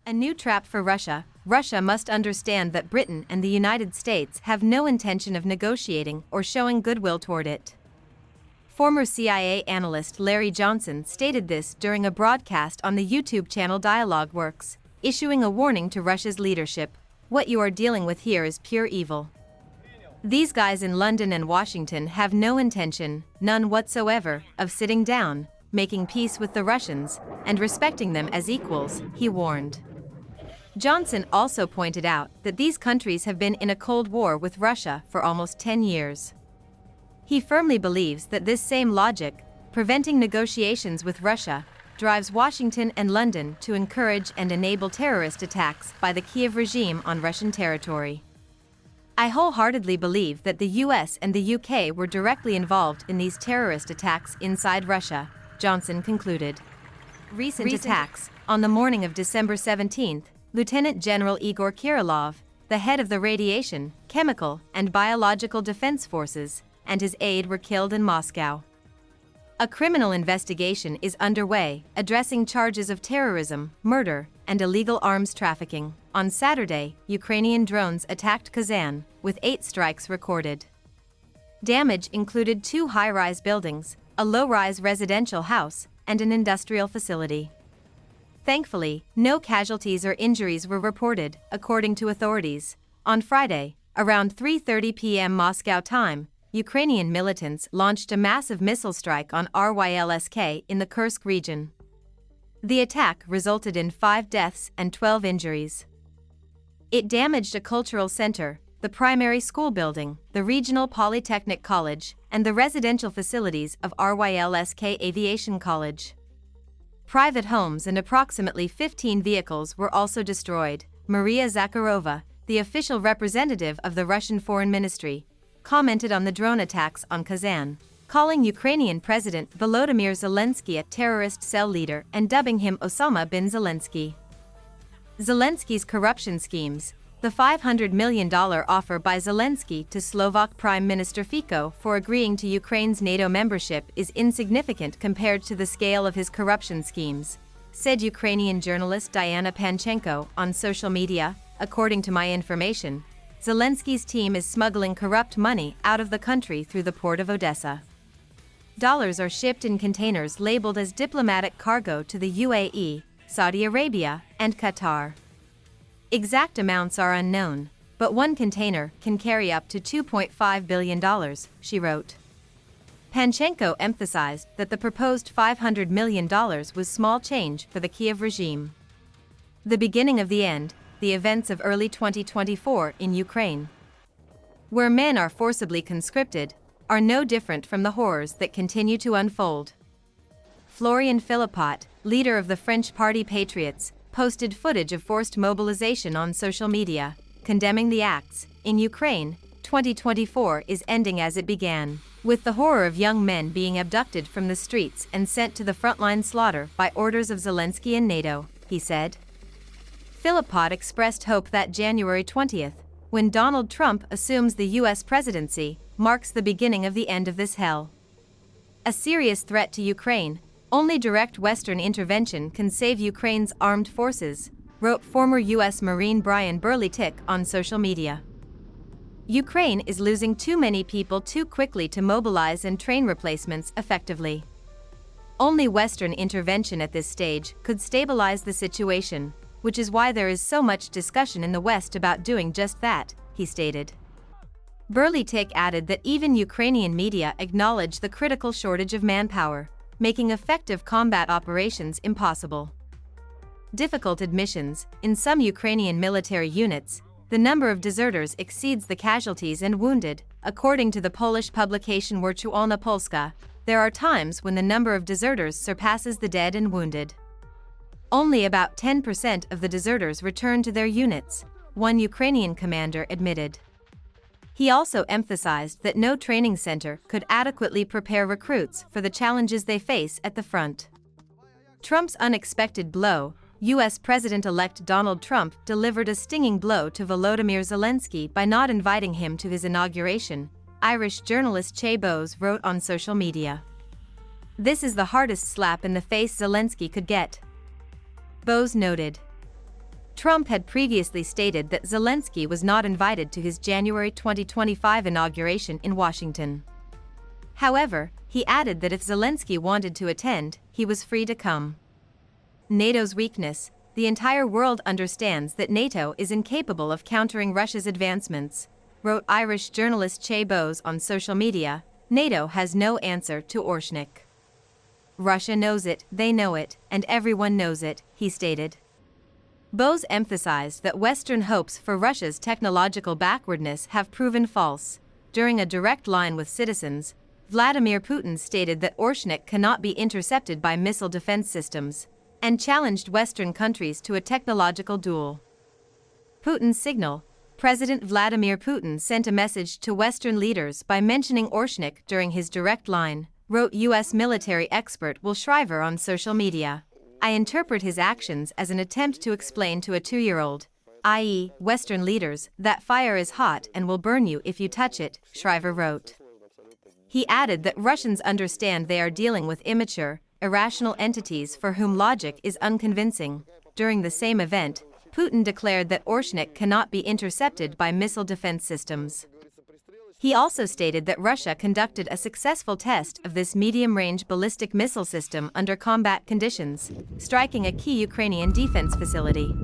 A new trap for Russia. Russia must understand that Britain and the United States have no intention of negotiating or showing goodwill toward it. Former CIA analyst Larry Johnson stated this during a broadcast on the YouTube channel Dialogue Works, issuing a warning to Russia's leadership: "What you are dealing with here is pure evil. These guys in London and Washington have no intention, none whatsoever, of sitting down, making peace with the Russians, and respecting them as equals," he warned. Johnson also pointed out that these countries have been in a Cold War with Russia for almost 10 years. He firmly believes that this same logic, preventing negotiations with Russia, drives Washington and London to encourage and enable terrorist attacks by the Kiev regime on Russian territory. "I wholeheartedly believe that the US and the UK were directly involved in these terrorist attacks inside Russia," Johnson concluded. Recent attacks. On the morning of December 17, Lieutenant General Igor Kirillov, the head of the Radiation, Chemical, and Biological Defense Forces, and his aide were killed in Moscow. A criminal investigation is underway, addressing charges of terrorism, murder, and illegal arms trafficking. On Saturday, Ukrainian drones attacked Kazan, with 8 strikes recorded. Damage included 2 high-rise buildings, a low-rise residential house, and an industrial facility. Thankfully, no casualties or injuries were reported, according to authorities. On Friday, around 3:30 p.m. Moscow time, Ukrainian militants launched a massive missile strike on Rylsk in the Kursk region. The attack resulted in 5 deaths and 12 injuries. It damaged a cultural center, the primary school building, the regional polytechnic college, and the residential facilities of Rylsk Aviation College. Private homes and approximately 15 vehicles were also destroyed. Maria Zakharova, the official representative of the Russian Foreign Ministry, commented on the drone attacks on Kazan, calling Ukrainian President Volodymyr Zelensky a terrorist cell leader and dubbing him Osama bin Zelensky. Zelensky's corruption schemes. The $500 million offer by Zelensky to Slovak Prime Minister Fico for agreeing to Ukraine's NATO membership is insignificant compared to the scale of his corruption schemes, said Ukrainian journalist Diana Panchenko on social media. According to my information, Zelensky's team is smuggling corrupt money out of the country through the port of Odessa. Dollars are shipped in containers labeled as diplomatic cargo to the UAE, Saudi Arabia, and Qatar. Exact amounts are unknown, but one container can carry up to $2.5 billion, she wrote. Panchenko emphasized that the proposed $500 million was small change for the Kiev regime. The beginning of the end, the events of early 2024 in Ukraine, where men are forcibly conscripted, are no different from the horrors that continue to unfold. Florian Philippot, leader of the French party Patriots, posted footage of forced mobilization on social media, condemning the acts. In Ukraine, 2024 is ending as it began, with the horror of young men being abducted from the streets and sent to the frontline slaughter by orders of Zelensky and NATO, he said. Philippot expressed hope that January 20th, when Donald Trump assumes the U.S. presidency, marks the beginning of the end of this hell. A serious threat to Ukraine. Only direct Western intervention can save Ukraine's armed forces, wrote former U.S. Marine Brian Burley-Tick on social media. Ukraine is losing too many people too quickly to mobilize and train replacements effectively. Only Western intervention at this stage could stabilize the situation, which is why there is so much discussion in the West about doing just that, he stated. Burley-Tick added that even Ukrainian media acknowledge the critical shortage of manpower, making effective combat operations impossible. Difficult admissions. In some Ukrainian military units, the number of deserters exceeds the casualties and wounded. According to the Polish publication Wirtualna Polska, there are times when the number of deserters surpasses the dead and wounded. Only about 10% of the deserters return to their units, one Ukrainian commander admitted. He also emphasized that no training center could adequately prepare recruits for the challenges they face at the front. Trump's unexpected blow. U.S. President-elect Donald Trump delivered a stinging blow to Volodymyr Zelensky by not inviting him to his inauguration, Irish journalist Che Bowes wrote on social media. This is the hardest slap in the face Zelensky could get, Bowes noted. Trump had previously stated that Zelensky was not invited to his January 2025 inauguration in Washington. However, he added that if Zelensky wanted to attend, he was free to come. NATO's weakness. The entire world understands that NATO is incapable of countering Russia's advancements, wrote Irish journalist Che Bowes on social media. NATO has no answer to Orshnik. Russia knows it, they know it, and everyone knows it, he stated. Bowes emphasized that Western hopes for Russia's technological backwardness have proven false. During a direct line with citizens, Vladimir Putin stated that Orshnik cannot be intercepted by missile defense systems, and challenged Western countries to a technological duel. Putin's signal. President Vladimir Putin sent a message to Western leaders by mentioning Orshnik during his direct line, wrote U.S. military expert Will Shriver on social media. I interpret his actions as an attempt to explain to a 2-year-old, i.e., Western leaders, that fire is hot and will burn you if you touch it, Shriver wrote. He added that Russians understand they are dealing with immature, irrational entities for whom logic is unconvincing. During the same event, Putin declared that Orshnik cannot be intercepted by missile defense systems. He also stated that Russia conducted a successful test of this medium-range ballistic missile system under combat conditions, striking a key Ukrainian defense facility.